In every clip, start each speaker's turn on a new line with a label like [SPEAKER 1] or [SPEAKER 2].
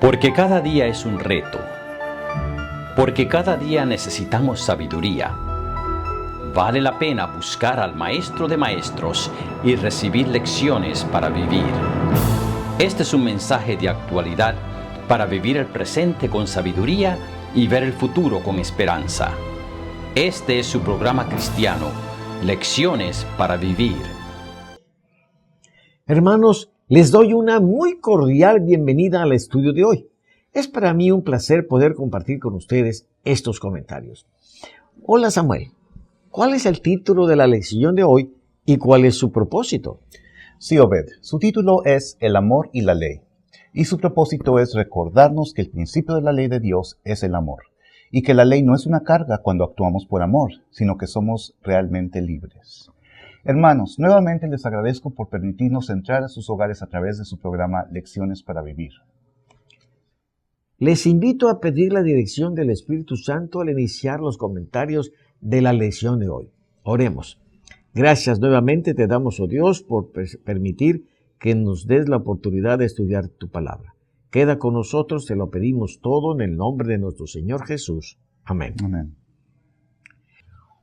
[SPEAKER 1] Porque cada día es un reto. Porque cada día necesitamos sabiduría. Vale la pena buscar al Maestro de Maestros y recibir lecciones para vivir. Este es un mensaje de actualidad para vivir el presente con sabiduría y ver el futuro con esperanza. Este es su programa cristiano, Lecciones para Vivir.
[SPEAKER 2] Hermanos, les doy una muy cordial bienvenida al estudio de hoy. Es para mí un placer poder compartir con ustedes estos comentarios. Hola Samuel, ¿cuál es el título de la lección de hoy y cuál es su propósito?
[SPEAKER 3] Sí, Obed, su título es El amor y la ley. Y su propósito es recordarnos que el principio de la ley de Dios es el amor. Y que la ley no es una carga cuando actuamos por amor, sino que somos realmente libres. Hermanos, nuevamente les agradezco por permitirnos entrar a sus hogares a través de su programa Lecciones para Vivir.
[SPEAKER 2] Les invito a pedir la dirección del Espíritu Santo al iniciar los comentarios de la lección de hoy. Oremos. Gracias nuevamente te damos, oh Dios, por permitir que nos des la oportunidad de estudiar tu palabra. Queda con nosotros, te lo pedimos todo en el nombre de nuestro Señor Jesús. Amén.
[SPEAKER 3] Amén.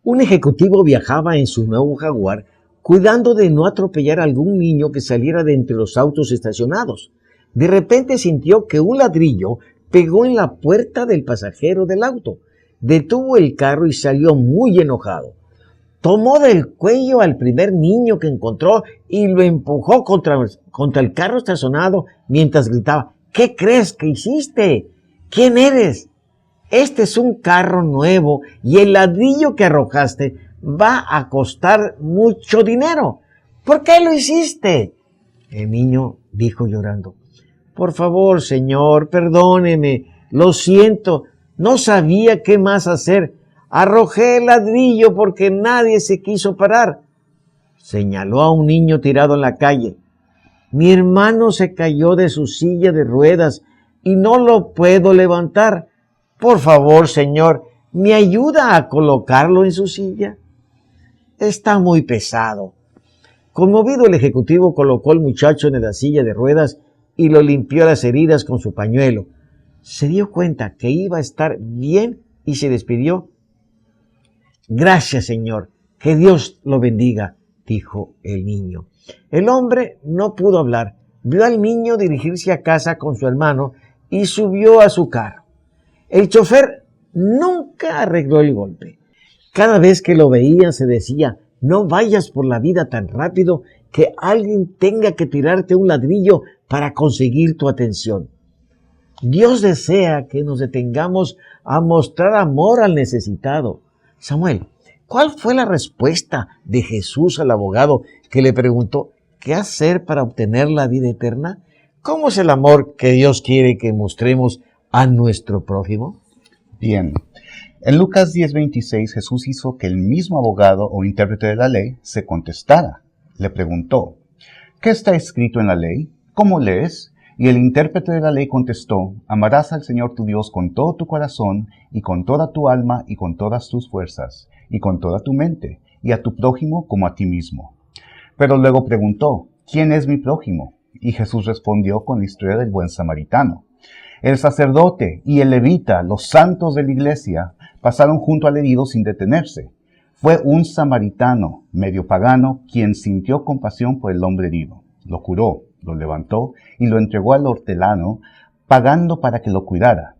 [SPEAKER 2] Un ejecutivo viajaba en su nuevo Jaguar cuidando de no atropellar a algún niño que saliera de entre los autos estacionados. De repente sintió que un ladrillo pegó en la puerta del pasajero del auto. Detuvo el carro y salió muy enojado. Tomó del cuello al primer niño que encontró y lo empujó contra el carro estacionado mientras gritaba: ¿Qué crees que hiciste? ¿Quién eres? Este es un carro nuevo y el ladrillo que arrojaste va a costar mucho dinero. ¿Por qué lo hiciste? El niño dijo llorando: Por favor, señor, perdóneme, lo siento, no sabía qué más hacer. Arrojé el ladrillo porque nadie se quiso parar. Señaló a un niño tirado en la calle. Mi hermano se cayó de su silla de ruedas y no lo puedo levantar. Por favor, señor, ¿me ayuda a colocarlo en su silla? Está muy pesado. Conmovido, el ejecutivo colocó al muchacho en la silla de ruedas y lo limpió las heridas con su pañuelo. Se dio cuenta que iba a estar bien y se despidió. Gracias, señor. Que Dios lo bendiga, dijo el niño. El hombre no pudo hablar. Vio al niño dirigirse a casa con su hermano y subió a su carro. El chofer nunca arregló el golpe. Cada vez que lo veía se decía: no vayas por la vida tan rápido que alguien tenga que tirarte un ladrillo para conseguir tu atención. Dios desea que nos detengamos a mostrar amor al necesitado. Samuel, ¿cuál fue la respuesta de Jesús al abogado que le preguntó qué hacer para obtener la vida eterna? ¿Cómo es el amor que Dios quiere que mostremos a nuestro prójimo?
[SPEAKER 3] Bien. En Lucas 10:26, Jesús hizo que el mismo abogado o intérprete de la ley se contestara. Le preguntó: ¿qué está escrito en la ley? ¿Cómo lees? Y el intérprete de la ley contestó: amarás al Señor tu Dios con todo tu corazón, y con toda tu alma, y con todas tus fuerzas, y con toda tu mente, y a tu prójimo como a ti mismo. Pero luego preguntó: ¿quién es mi prójimo? Y Jesús respondió con la historia del buen samaritano. El sacerdote y el levita, los santos de la iglesia, pasaron junto al herido sin detenerse. Fue un samaritano, medio pagano, quien sintió compasión por el hombre herido. Lo curó, lo levantó y lo entregó al hortelano, pagando para que lo cuidara.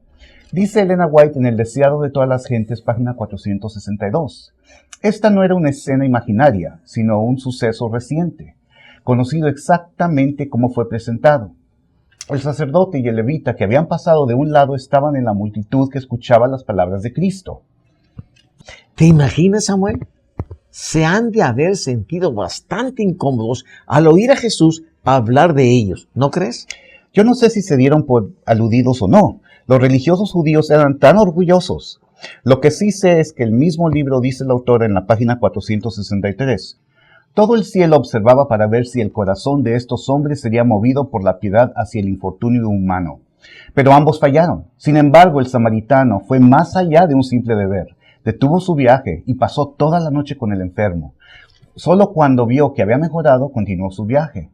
[SPEAKER 3] Dice Elena White en El deseado de todas las gentes, página 462. Esta no era una escena imaginaria, sino un suceso reciente, conocido exactamente como fue presentado. El sacerdote y el levita que habían pasado de un lado estaban en la multitud que escuchaba las palabras de Cristo.
[SPEAKER 2] ¿Te imaginas, Samuel? Se han de haber sentido bastante incómodos al oír a Jesús hablar de ellos, ¿no crees?
[SPEAKER 3] Yo no sé si se dieron por aludidos o no. Los religiosos judíos eran tan orgullosos. Lo que sí sé es que el mismo libro dice el autor en la página 463. Todo el cielo observaba para ver si el corazón de estos hombres sería movido por la piedad hacia el infortunio humano. Pero ambos fallaron. Sin embargo, el samaritano fue más allá de un simple deber. Detuvo su viaje y pasó toda la noche con el enfermo. Solo cuando vio que había mejorado, continuó su viaje.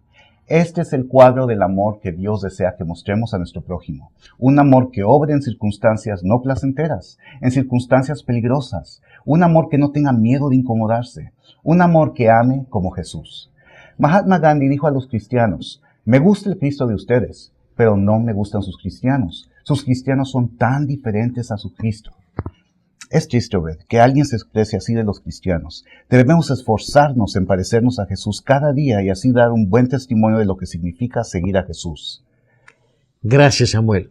[SPEAKER 3] Este es el cuadro del amor que Dios desea que mostremos a nuestro prójimo. Un amor que obre en circunstancias no placenteras, en circunstancias peligrosas. Un amor que no tenga miedo de incomodarse. Un amor que ame como Jesús. Mahatma Gandhi dijo a los cristianos: me gusta el Cristo de ustedes, pero no me gustan sus cristianos. Sus cristianos son tan diferentes a su Cristo. Es triste ver que alguien se exprese así de los cristianos. Debemos esforzarnos en parecernos a Jesús cada día y así dar un buen testimonio de lo que significa seguir a Jesús.
[SPEAKER 2] Gracias, Samuel.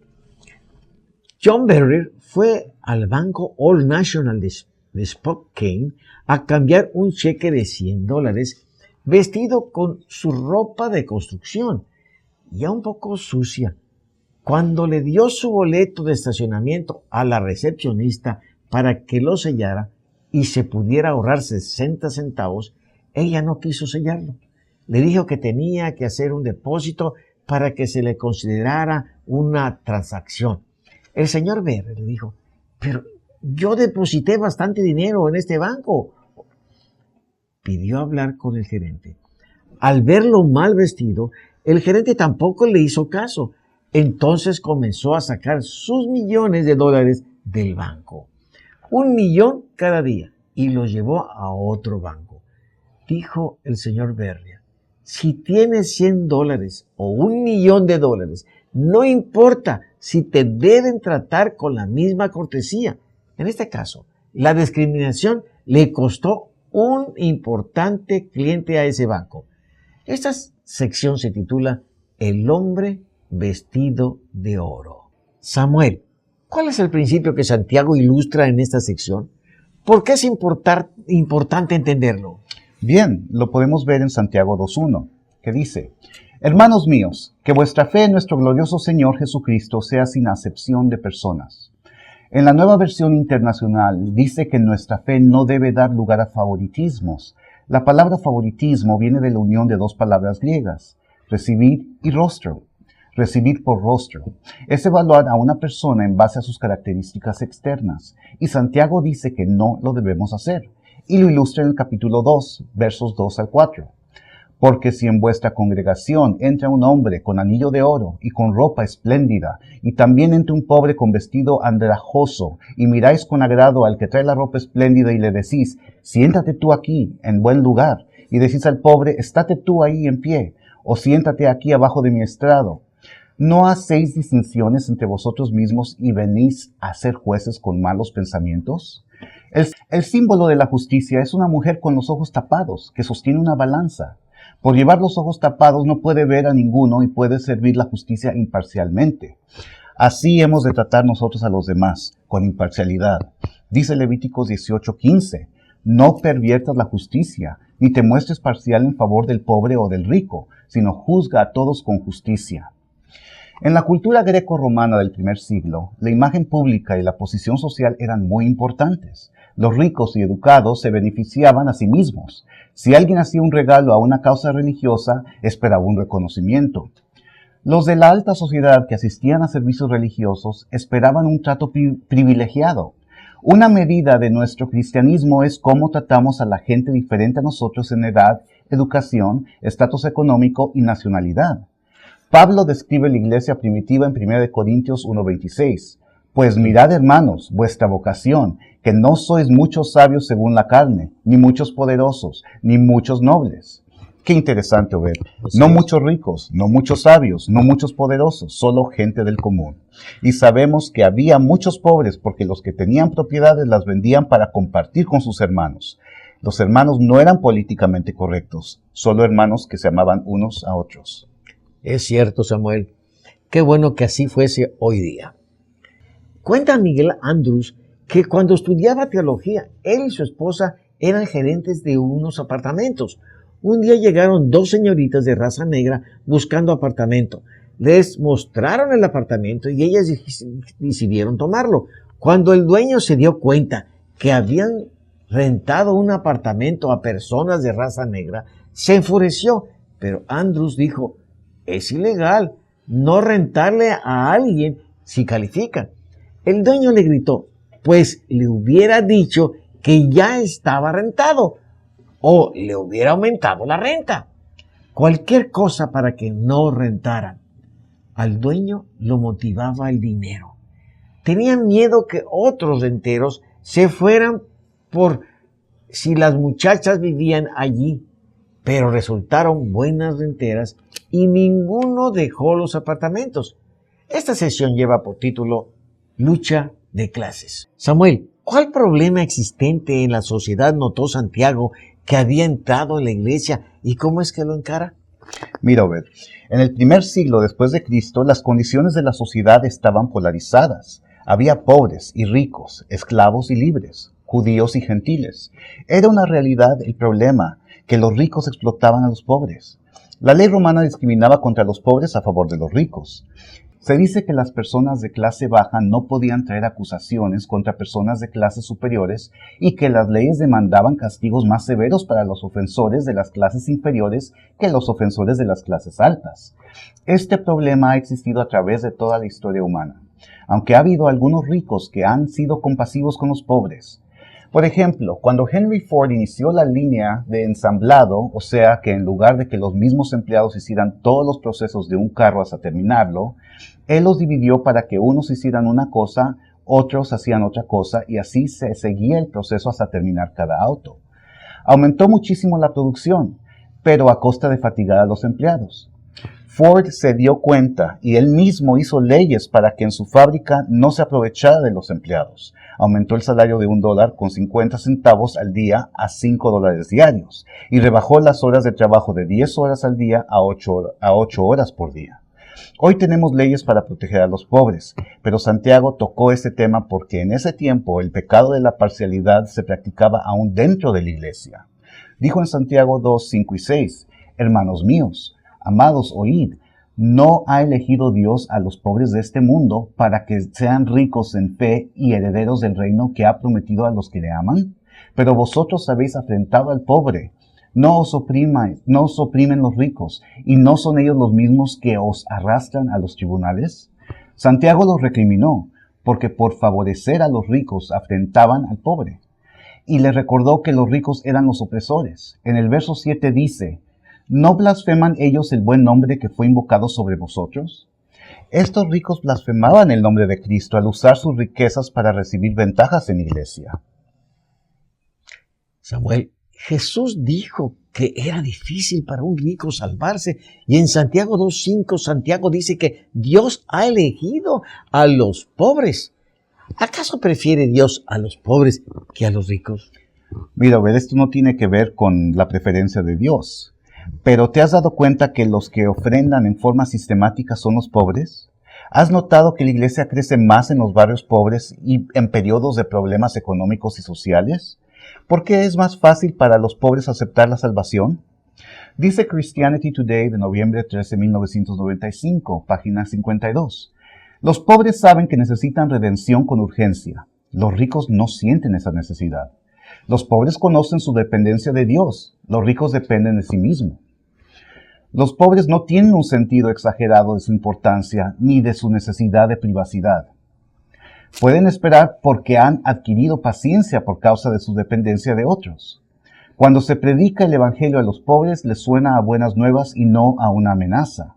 [SPEAKER 2] John Berry fue al banco Old National de Spokane a cambiar un cheque de $100 vestido con su ropa de construcción, ya un poco sucia. Cuando le dio su boleto de estacionamiento a la recepcionista para que lo sellara y se pudiera ahorrar 60 centavos, ella no quiso sellarlo. Le dijo que tenía que hacer un depósito para que se le considerara una transacción. El señor Berry le dijo: pero yo deposité bastante dinero en este banco. Pidió hablar con el gerente. Al verlo mal vestido, el gerente tampoco le hizo caso. Entonces comenzó a sacar sus millones de dólares del banco. 1 millón cada día, y los llevó a otro banco. Dijo el señor Berry: si tienes $100 o $1 millón, no importa si te deben tratar con la misma cortesía. En este caso, la discriminación le costó un importante cliente a ese banco. Esta sección se titula El hombre vestido de oro. Samuel, ¿cuál es el principio que Santiago ilustra en esta sección? ¿Por qué es importante entenderlo?
[SPEAKER 3] Bien, lo podemos ver en Santiago 2.1, que dice: hermanos míos, que vuestra fe en nuestro glorioso Señor Jesucristo sea sin acepción de personas. En la Nueva Versión Internacional dice que nuestra fe no debe dar lugar a favoritismos. La palabra favoritismo viene de la unión de dos palabras griegas, recibir y rostro. Recibir por rostro es evaluar a una persona en base a sus características externas, y Santiago dice que no lo debemos hacer, y lo ilustra en el capítulo 2, versos 2 al 4. Porque si en vuestra congregación entra un hombre con anillo de oro y con ropa espléndida, y también entra un pobre con vestido andrajoso, y miráis con agrado al que trae la ropa espléndida y le decís: siéntate tú aquí, en buen lugar, y decís al pobre: estate tú ahí en pie, o siéntate aquí abajo de mi estrado, ¿no hacéis distinciones entre vosotros mismos y venís a ser jueces con malos pensamientos? El símbolo de la justicia es una mujer con los ojos tapados, que sostiene una balanza. Por llevar los ojos tapados no puede ver a ninguno y puede servir la justicia imparcialmente. Así hemos de tratar nosotros a los demás, con imparcialidad. Dice Levíticos 18:15, no perviertas la justicia, ni te muestres parcial en favor del pobre o del rico, sino juzga a todos con justicia. En la cultura greco-romana del primer siglo, la imagen pública y la posición social eran muy importantes. Los ricos y educados se beneficiaban a sí mismos. Si alguien hacía un regalo a una causa religiosa, esperaba un reconocimiento. Los de la alta sociedad que asistían a servicios religiosos esperaban un trato privilegiado. Una medida de nuestro cristianismo es cómo tratamos a la gente diferente a nosotros en edad, educación, estatus económico y nacionalidad. Pablo describe la iglesia primitiva en 1 Corintios 1:26. Pues mirad, hermanos, vuestra vocación, que no sois muchos sabios según la carne, ni muchos poderosos, ni muchos nobles. Qué interesante ver. No muchos ricos, no muchos sabios, no muchos poderosos, solo gente del común. Y sabemos que había muchos pobres porque los que tenían propiedades las vendían para compartir con sus hermanos. Los hermanos no eran políticamente correctos, solo hermanos que se amaban unos a otros.
[SPEAKER 2] Es cierto, Samuel. Qué bueno que así fuese hoy día. Cuenta Miguel Andrews que cuando estudiaba teología, él y su esposa eran gerentes de unos apartamentos. Un día llegaron 2 señoritas de raza negra buscando apartamento. Les mostraron el apartamento y ellas decidieron tomarlo. Cuando el dueño se dio cuenta que habían rentado un apartamento a personas de raza negra, se enfureció. Pero Andrews dijo: es ilegal no rentarle a alguien si califica. El dueño le gritó: pues le hubiera dicho que ya estaba rentado o le hubiera aumentado la renta. cualquier cosa para que no rentaran. Al dueño lo motivaba el dinero. Tenían miedo que otros renteros se fueran por si las muchachas vivían allí, pero resultaron buenas renteras y ninguno dejó los apartamentos. Esta sesión lleva por título Lucha de clases. Samuel, ¿cuál problema existente en la sociedad notó Santiago que había entrado en la iglesia y cómo es que lo encara?
[SPEAKER 3] Mira, Obed, en el primer siglo después de Cristo, las condiciones de la sociedad estaban polarizadas. Había pobres y ricos, esclavos y libres, judíos y gentiles. Era una realidad el problema, que los ricos explotaban a los pobres. La ley romana discriminaba contra los pobres a favor de los ricos. Se dice que las personas de clase baja no podían traer acusaciones contra personas de clases superiores y que las leyes demandaban castigos más severos para los ofensores de las clases inferiores que los ofensores de las clases altas. Este problema ha existido a través de toda la historia humana, aunque ha habido algunos ricos que han sido compasivos con los pobres. Por ejemplo, cuando Henry Ford inició la línea de ensamblado, o sea que en lugar de que los mismos empleados hicieran todos los procesos de un carro hasta terminarlo, él los dividió para que unos hicieran una cosa, otros hacían otra cosa, y así se seguía el proceso hasta terminar cada auto. Aumentó muchísimo la producción, pero a costa de fatigar a los empleados. Ford se dio cuenta y él mismo hizo leyes para que en su fábrica no se aprovechara de los empleados. Aumentó el salario de $1.50 al día a $5 diarios y rebajó las horas de trabajo de 10 horas al día a 8 horas por día. Hoy tenemos leyes para proteger a los pobres, pero Santiago tocó ese tema porque en ese tiempo el pecado de la parcialidad se practicaba aún dentro de la iglesia. Dijo en Santiago 2, 5 y 6, «Hermanos míos, amados, oíd, ¿no ha elegido Dios a los pobres de este mundo para que sean ricos en fe y herederos del reino que ha prometido a los que le aman? Pero vosotros habéis afrentado al pobre. No os oprimen los ricos, y no son ellos los mismos que os arrastran a los tribunales». Santiago los recriminó, porque por favorecer a los ricos afrentaban al pobre. Y le recordó que los ricos eran los opresores. En el verso 7 dice, ¿no blasfeman ellos el buen nombre que fue invocado sobre vosotros? Estos ricos blasfemaban el nombre de Cristo al usar sus riquezas para recibir ventajas en la iglesia.
[SPEAKER 2] Samuel, Jesús dijo que era difícil para un rico salvarse, y en Santiago 2.5 Santiago dice que Dios ha elegido a los pobres. ¿Acaso prefiere Dios a los pobres que a los ricos?
[SPEAKER 3] Mira, esto no tiene que ver con la preferencia de Dios. ¿Pero te has dado cuenta que los que ofrendan en forma sistemática son los pobres? ¿Has notado que la iglesia crece más en los barrios pobres y en periodos de problemas económicos y sociales? ¿Por qué es más fácil para los pobres aceptar la salvación? Dice Christianity Today de noviembre 13, 1995, página 52. Los pobres saben que necesitan redención con urgencia. Los ricos no sienten esa necesidad. Los pobres conocen su dependencia de Dios. Los ricos dependen de sí mismos. Los pobres no tienen un sentido exagerado de su importancia ni de su necesidad de privacidad. Pueden esperar porque han adquirido paciencia por causa de su dependencia de otros. Cuando se predica el evangelio a los pobres, les suena a buenas nuevas y no a una amenaza.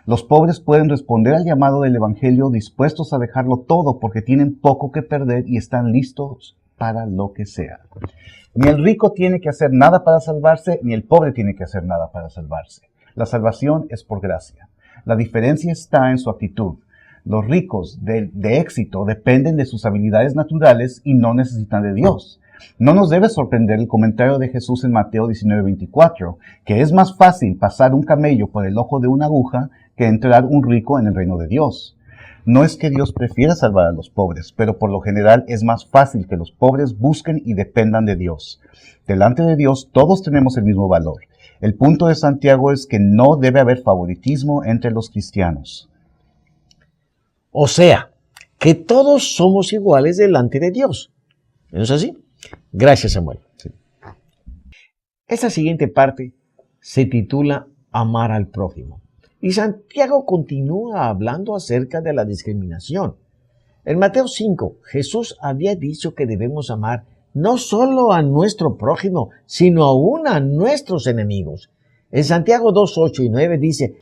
[SPEAKER 3] Los pobres pueden responder al llamado del evangelio dispuestos a dejarlo todo porque tienen poco que perder y están listos para lo que sea. Ni el rico tiene que hacer nada para salvarse, ni el pobre tiene que hacer nada para salvarse. La salvación es por gracia. La diferencia está en su actitud. Los ricos de éxito dependen de sus habilidades naturales y no necesitan de Dios. No nos debe sorprender el comentario de Jesús en Mateo 19:24, que es más fácil pasar un camello por el ojo de una aguja que entrar un rico en el reino de Dios. No es que Dios prefiera salvar a los pobres, pero por lo general es más fácil que los pobres busquen y dependan de Dios. Delante de Dios todos tenemos el mismo valor. El punto de Santiago es que no debe haber favoritismo entre los cristianos.
[SPEAKER 2] O sea, que todos somos iguales delante de Dios. ¿No es así? Gracias, Samuel.
[SPEAKER 3] Sí.
[SPEAKER 2] Esta siguiente parte se titula Amar al prójimo. Y Santiago continúa hablando acerca de la discriminación. En Mateo 5, Jesús había dicho que debemos amar no solo a nuestro prójimo, sino aún a nuestros enemigos. En Santiago 2, 8 y 9 dice,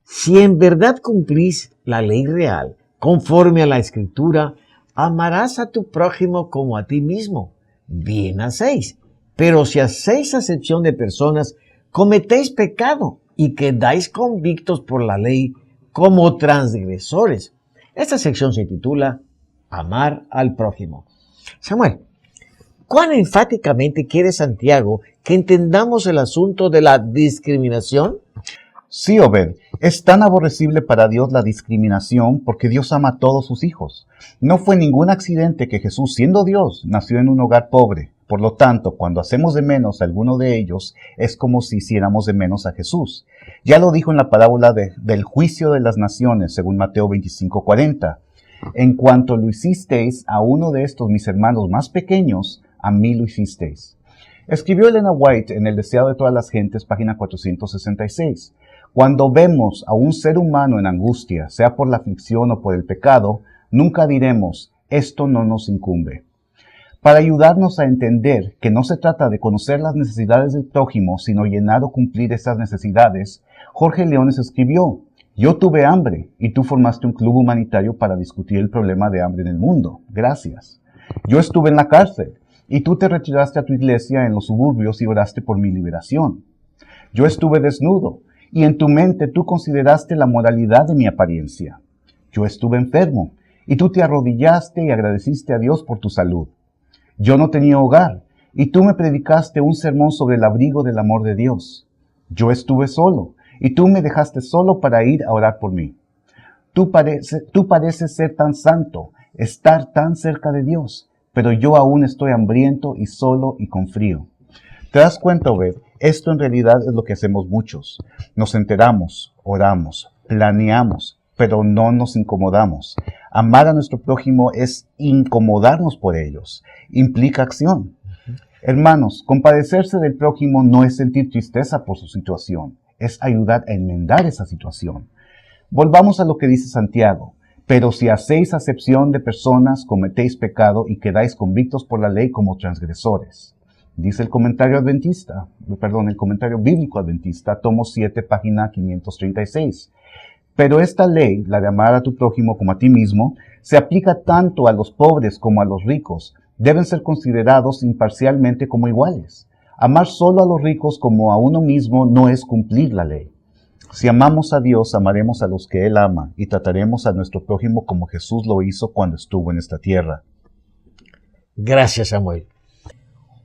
[SPEAKER 2] si en verdad cumplís la ley real, conforme a la Escritura, amarás a tu prójimo como a ti mismo. Bien hacéis. Pero si hacéis acepción de personas, cometéis pecado y quedáis convictos por la ley como transgresores. Esta sección se titula Amar al prójimo. Samuel, ¿cuán enfáticamente quiere Santiago que entendamos el asunto de la discriminación?
[SPEAKER 3] Sí, Obed, es tan aborrecible para Dios la discriminación porque Dios ama a todos sus hijos. No fue ningún accidente que Jesús, siendo Dios, nació en un hogar pobre. Por lo tanto, cuando hacemos de menos a alguno de ellos, es como si hiciéramos de menos a Jesús. Ya lo dijo en la parábola del juicio de las naciones, según Mateo 25:40. En cuanto lo hicisteis a uno de estos mis hermanos más pequeños, a mí lo hicisteis. Escribió Elena White en El deseado de todas las gentes, página 466. Cuando vemos a un ser humano en angustia, sea por la aflicción o por el pecado, nunca diremos, esto no nos incumbe. Para ayudarnos a entender que no se trata de conocer las necesidades del prójimo, sino llenar o cumplir esas necesidades, Jorge Leones escribió, yo tuve hambre y tú formaste un club humanitario para discutir el problema de hambre en el mundo. Gracias. Yo estuve en la cárcel y tú te retiraste a tu iglesia en los suburbios y oraste por mi liberación. Yo estuve desnudo y en tu mente tú consideraste la moralidad de mi apariencia. Yo estuve enfermo y tú te arrodillaste y agradeciste a Dios por tu salud. Yo no tenía hogar y tú me predicaste un sermón sobre el abrigo del amor de Dios. Yo estuve solo y tú me dejaste solo para ir a orar por mí. Tú pareces ser tan santo, estar tan cerca de Dios, pero yo aún estoy hambriento y solo y con frío. ¿Te das cuenta, Obed? Esto en realidad es lo que hacemos muchos. Nos enteramos, oramos, planeamos, pero no nos incomodamos. Amar a nuestro prójimo es incomodarnos por ellos. Implica acción. Hermanos, compadecerse del prójimo no es sentir tristeza por su situación, es ayudar a enmendar esa situación. Volvamos a lo que dice Santiago. Pero si hacéis acepción de personas, cometéis pecado y quedáis convictos por la ley como transgresores. Dice el comentario bíblico adventista, tomo 7, página 536. Pero esta ley, la de amar a tu prójimo como a ti mismo, se aplica tanto a los pobres como a los ricos. Deben ser considerados imparcialmente como iguales. Amar solo a los ricos como a uno mismo no es cumplir la ley. Si amamos a Dios, amaremos a los que Él ama y trataremos a nuestro prójimo como Jesús lo hizo cuando estuvo en esta tierra.
[SPEAKER 2] Gracias, Samuel.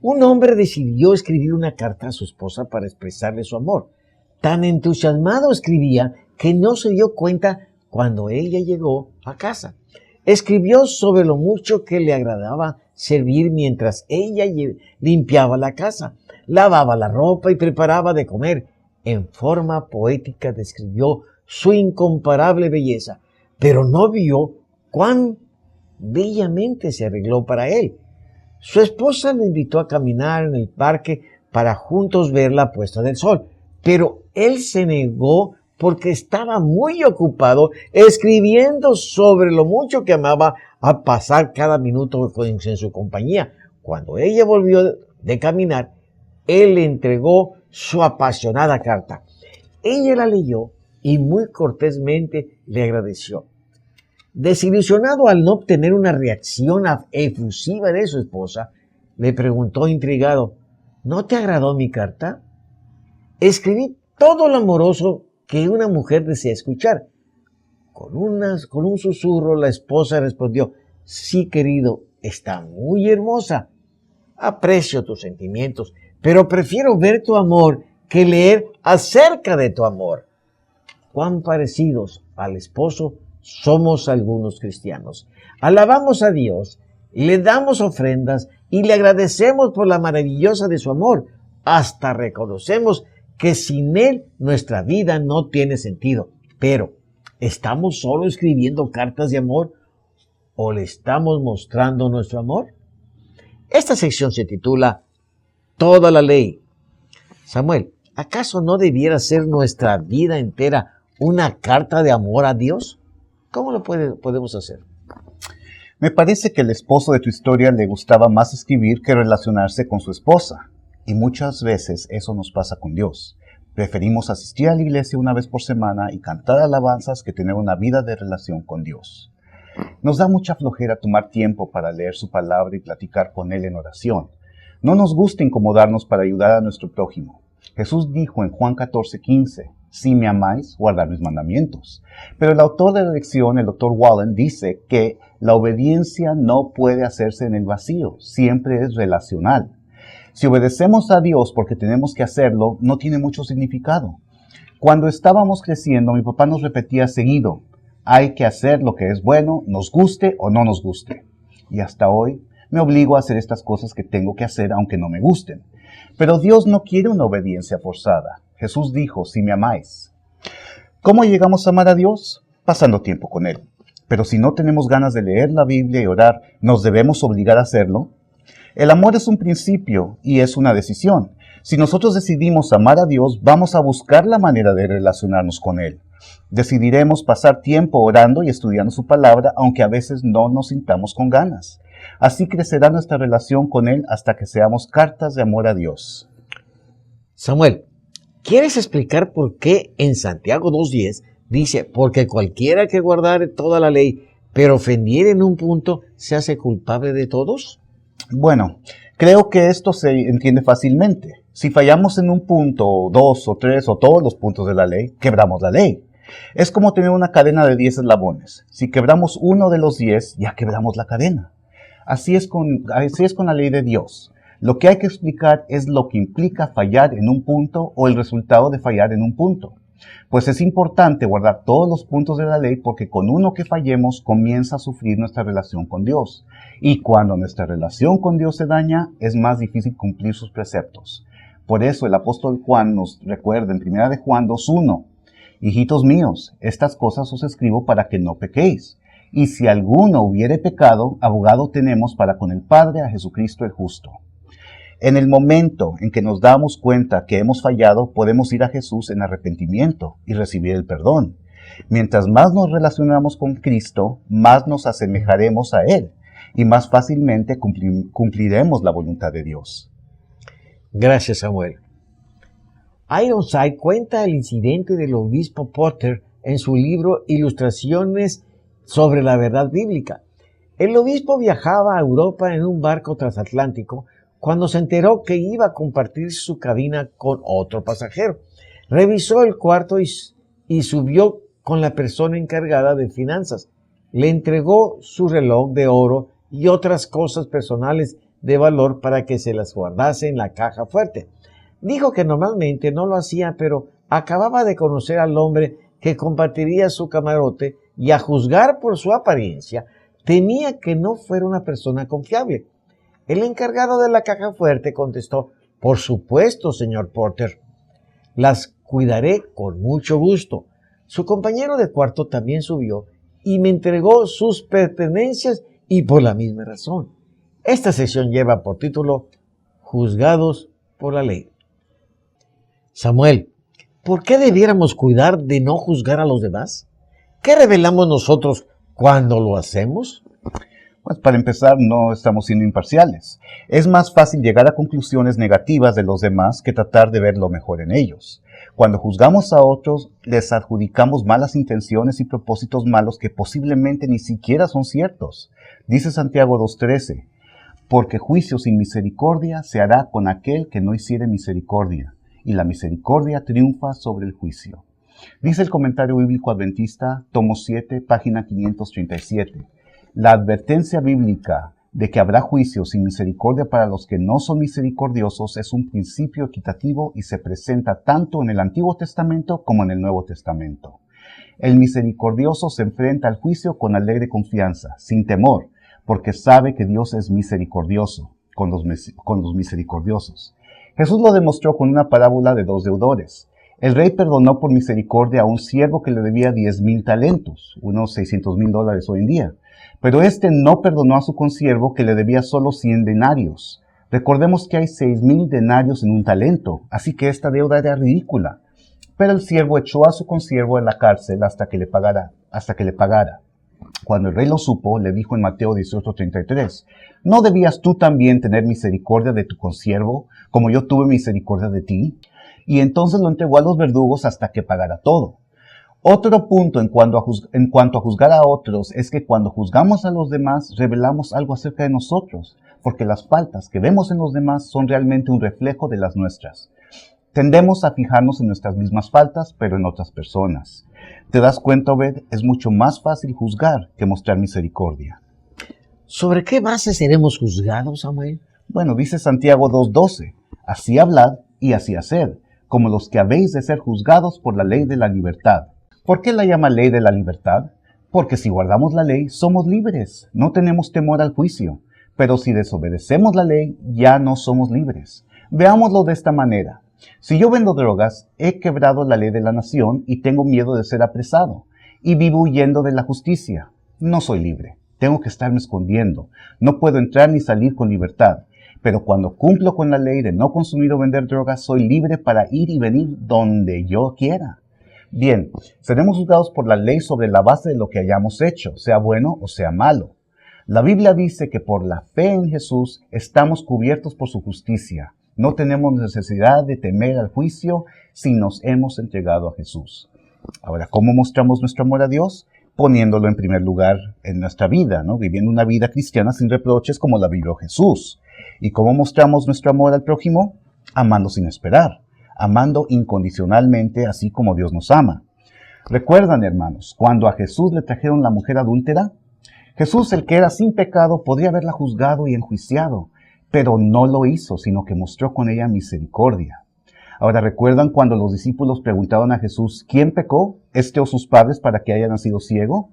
[SPEAKER 2] Un hombre decidió escribir una carta a su esposa para expresarle su amor. Tan entusiasmado escribía que no se dio cuenta cuando ella llegó a casa. Escribió sobre lo mucho que le agradaba servir mientras ella limpiaba la casa, lavaba la ropa y preparaba de comer. En forma poética describió su incomparable belleza, pero no vio cuán bellamente se arregló para él. Su esposa lo invitó a caminar en el parque para juntos ver la puesta del sol, pero él se negó porque estaba muy ocupado escribiendo sobre lo mucho que amaba a pasar cada minuto en su compañía. Cuando ella volvió de caminar, él le entregó su apasionada carta. Ella la leyó y muy cortésmente le agradeció. Desilusionado al no obtener una reacción efusiva de su esposa, le preguntó intrigado, ¿no te agradó mi carta? Escribí todo lo amoroso que una mujer desea escuchar. Con un susurro la esposa respondió, sí, querido, está muy hermosa. Aprecio tus sentimientos, pero prefiero ver tu amor que leer acerca de tu amor. Cuán parecidos al esposo somos algunos cristianos. Alabamos a Dios, le damos ofrendas y le agradecemos por la maravillosa de su amor. Hasta reconocemos que sin Él nuestra vida no tiene sentido. Pero, ¿estamos solo escribiendo cartas de amor o le estamos mostrando nuestro amor? Esta sección se titula Toda la ley. Samuel, ¿acaso no debiera ser nuestra vida entera una carta de amor a Dios? ¿Cómo lo podemos hacer?
[SPEAKER 3] Me parece que el esposo de tu historia le gustaba más escribir que relacionarse con su esposa. Y muchas veces eso nos pasa con Dios. Preferimos asistir a la iglesia una vez por semana y cantar alabanzas que tener una vida de relación con Dios. Nos da mucha flojera tomar tiempo para leer su palabra y platicar con Él en oración. No nos gusta incomodarnos para ayudar a nuestro prójimo. Jesús dijo en Juan 14:15, si me amáis, guardad mis mandamientos. Pero el autor de la lección, el Dr. Wallen, dice que la obediencia no puede hacerse en el vacío, siempre es relacional. Si obedecemos a Dios porque tenemos que hacerlo, no tiene mucho significado. Cuando estábamos creciendo, mi papá nos repetía seguido, hay que hacer lo que es bueno, nos guste o no nos guste. Y hasta hoy me obligo a hacer estas cosas que tengo que hacer aunque no me gusten. Pero Dios no quiere una obediencia forzada. Jesús dijo, si me amáis. ¿Cómo llegamos a amar a Dios? Pasando tiempo con Él. Pero si no tenemos ganas de leer la Biblia y orar, ¿nos debemos obligar a hacerlo? El amor es un principio y es una decisión. Si nosotros decidimos amar a Dios, vamos a buscar la manera de relacionarnos con Él. Decidiremos pasar tiempo orando y estudiando su palabra, aunque a veces no nos sintamos con ganas. Así crecerá nuestra relación con Él hasta que seamos cartas de amor a Dios.
[SPEAKER 2] Samuel, ¿quieres explicar por qué en Santiago 2:10 dice, porque cualquiera que guardare toda la ley, pero ofendiere en un punto, se hace culpable de todos?
[SPEAKER 3] Bueno, creo que esto se entiende fácilmente. Si fallamos en un punto, o dos, o tres, o todos los puntos de la ley, quebramos la ley. Es como tener una cadena de 10 eslabones. Si quebramos uno de los 10, ya quebramos la cadena. Así es con la ley de Dios. Lo que hay que explicar es lo que implica fallar en un punto o el resultado de fallar en un punto. Pues es importante guardar todos los puntos de la ley porque con uno que fallemos comienza a sufrir nuestra relación con Dios. Y cuando nuestra relación con Dios se daña, es más difícil cumplir sus preceptos. Por eso el apóstol Juan nos recuerda en 1 de Juan 2:1, hijitos míos, estas cosas os escribo para que no pequéis. Y si alguno hubiere pecado, abogado tenemos para con el Padre a Jesucristo el justo. En el momento en que nos damos cuenta que hemos fallado, podemos ir a Jesús en arrepentimiento y recibir el perdón. Mientras más nos relacionamos con Cristo, más nos asemejaremos a Él y más fácilmente cumpliremos la voluntad de Dios.
[SPEAKER 2] Gracias, Samuel. Ironside cuenta el incidente del obispo Potter en su libro Ilustraciones sobre la verdad bíblica. El obispo viajaba a Europa en un barco transatlántico cuando se enteró que iba a compartir su cabina con otro pasajero. Revisó el cuarto y subió con la persona encargada de finanzas. Le entregó su reloj de oro y otras cosas personales de valor para que se las guardase en la caja fuerte. Dijo que normalmente no lo hacía, pero acababa de conocer al hombre que compartiría su camarote y a juzgar por su apariencia, temía que no fuera una persona confiable. El encargado de la caja fuerte contestó, por supuesto, señor Porter, las cuidaré con mucho gusto. Su compañero de cuarto también subió y me entregó sus pertenencias y por la misma razón. Esta sección lleva por título Juzgados por la ley. Samuel, ¿por qué debiéramos cuidar de no juzgar a los demás? ¿Qué revelamos nosotros cuando lo hacemos?
[SPEAKER 3] Pues para empezar, no estamos siendo imparciales. Es más fácil llegar a conclusiones negativas de los demás que tratar de ver lo mejor en ellos. Cuando juzgamos a otros, les adjudicamos malas intenciones y propósitos malos que posiblemente ni siquiera son ciertos. Dice Santiago 2:13, porque juicio sin misericordia se hará con aquel que no hiciere misericordia, y la misericordia triunfa sobre el juicio. Dice el Comentario Bíblico Adventista, tomo 7, página 537. La advertencia bíblica de que habrá juicio sin misericordia para los que no son misericordiosos es un principio equitativo y se presenta tanto en el Antiguo Testamento como en el Nuevo Testamento. El misericordioso se enfrenta al juicio con alegre confianza, sin temor, porque sabe que Dios es misericordioso con los misericordiosos. Jesús lo demostró con una parábola de 2 deudores. El rey perdonó por misericordia a un siervo que le debía 10,000 talentos, unos $600,000 hoy en día. Pero este no perdonó a su consiervo que le debía solo 100 denarios. Recordemos que hay 6,000 denarios en un talento, así que esta deuda era ridícula. Pero el siervo echó a su consiervo en la cárcel hasta que le pagara. Cuando el rey lo supo, le dijo en Mateo 18:33, ¿no debías tú también tener misericordia de tu consiervo, como yo tuve misericordia de ti? y entonces lo entregó a los verdugos hasta que pagara todo. Otro punto en cuanto a juzgar a otros es que cuando juzgamos a los demás revelamos algo acerca de nosotros, porque las faltas que vemos en los demás son realmente un reflejo de las nuestras. Tendemos a fijarnos en nuestras mismas faltas, pero en otras personas. ¿Te das cuenta, Obed? Es mucho más fácil juzgar que mostrar misericordia.
[SPEAKER 2] ¿Sobre qué base seremos juzgados, Samuel?
[SPEAKER 3] Bueno, dice Santiago 2:12, así hablad y así haced, como los que habéis de ser juzgados por la ley de la libertad. ¿Por qué la llama ley de la libertad? Porque si guardamos la ley, somos libres, no tenemos temor al juicio. Pero si desobedecemos la ley, ya no somos libres. Veámoslo de esta manera. Si yo vendo drogas, he quebrado la ley de la nación y tengo miedo de ser apresado, y vivo huyendo de la justicia. No soy libre. Tengo que estarme escondiendo. No puedo entrar ni salir con libertad. Pero cuando cumplo con la ley de no consumir o vender drogas, soy libre para ir y venir donde yo quiera. Bien, seremos juzgados por la ley sobre la base de lo que hayamos hecho, sea bueno o sea malo. La Biblia dice que por la fe en Jesús estamos cubiertos por su justicia. No tenemos necesidad de temer al juicio si nos hemos entregado a Jesús. Ahora, ¿cómo mostramos nuestro amor a Dios? Poniéndolo en primer lugar en nuestra vida, ¿no? Viviendo una vida cristiana sin reproches como la vivió Jesús. ¿Y cómo mostramos nuestro amor al prójimo? Amando sin esperar, amando incondicionalmente así como Dios nos ama. ¿Recuerdan, hermanos, cuando a Jesús le trajeron la mujer adúltera? Jesús, el que era sin pecado, podría haberla juzgado y enjuiciado, pero no lo hizo, sino que mostró con ella misericordia. Ahora, ¿recuerdan cuando los discípulos preguntaron a Jesús, ¿quién pecó, este o sus padres, para que haya nacido ciego?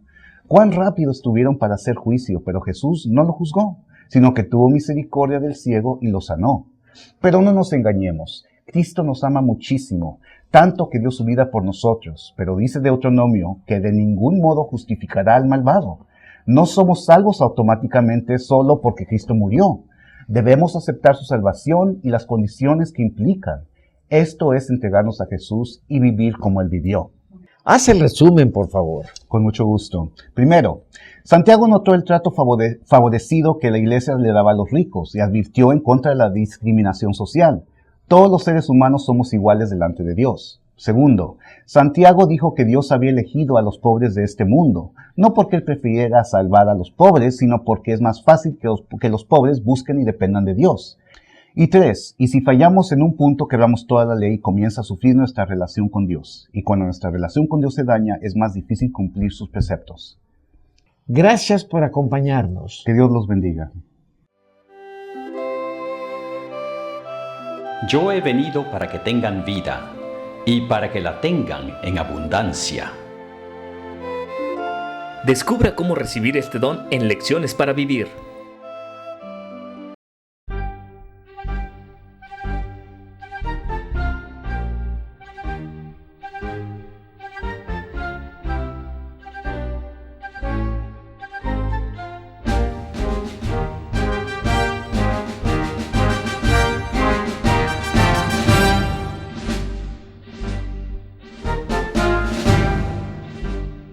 [SPEAKER 3] Cuán rápido estuvieron para hacer juicio, pero Jesús no lo juzgó, sino que tuvo misericordia del ciego y lo sanó. Pero no nos engañemos, Cristo nos ama muchísimo, tanto que dio su vida por nosotros, pero dice Deuteronomio que de ningún modo justificará al malvado. No somos salvos automáticamente solo porque Cristo murió. Debemos aceptar su salvación y las condiciones que implican. Esto es entregarnos a Jesús y vivir como Él vivió.
[SPEAKER 2] Haz el resumen, por favor.
[SPEAKER 3] Con mucho gusto. Primero, Santiago notó el trato favorecido que la iglesia le daba a los ricos y advirtió en contra de la discriminación social. Todos los seres humanos somos iguales delante de Dios. Segundo, Santiago dijo que Dios había elegido a los pobres de este mundo, no porque Él prefiriera salvar a los pobres, sino porque es más fácil que los pobres busquen y dependan de Dios. Y tres, y si fallamos en un punto, quebramos toda la ley y comienza a sufrir nuestra relación con Dios. Y cuando nuestra relación con Dios se daña, es más difícil cumplir sus preceptos.
[SPEAKER 2] Gracias por acompañarnos.
[SPEAKER 3] Que Dios los bendiga.
[SPEAKER 1] Yo he venido para que tengan vida y para que la tengan en abundancia.
[SPEAKER 4] Descubra cómo recibir este don en Lecciones para Vivir.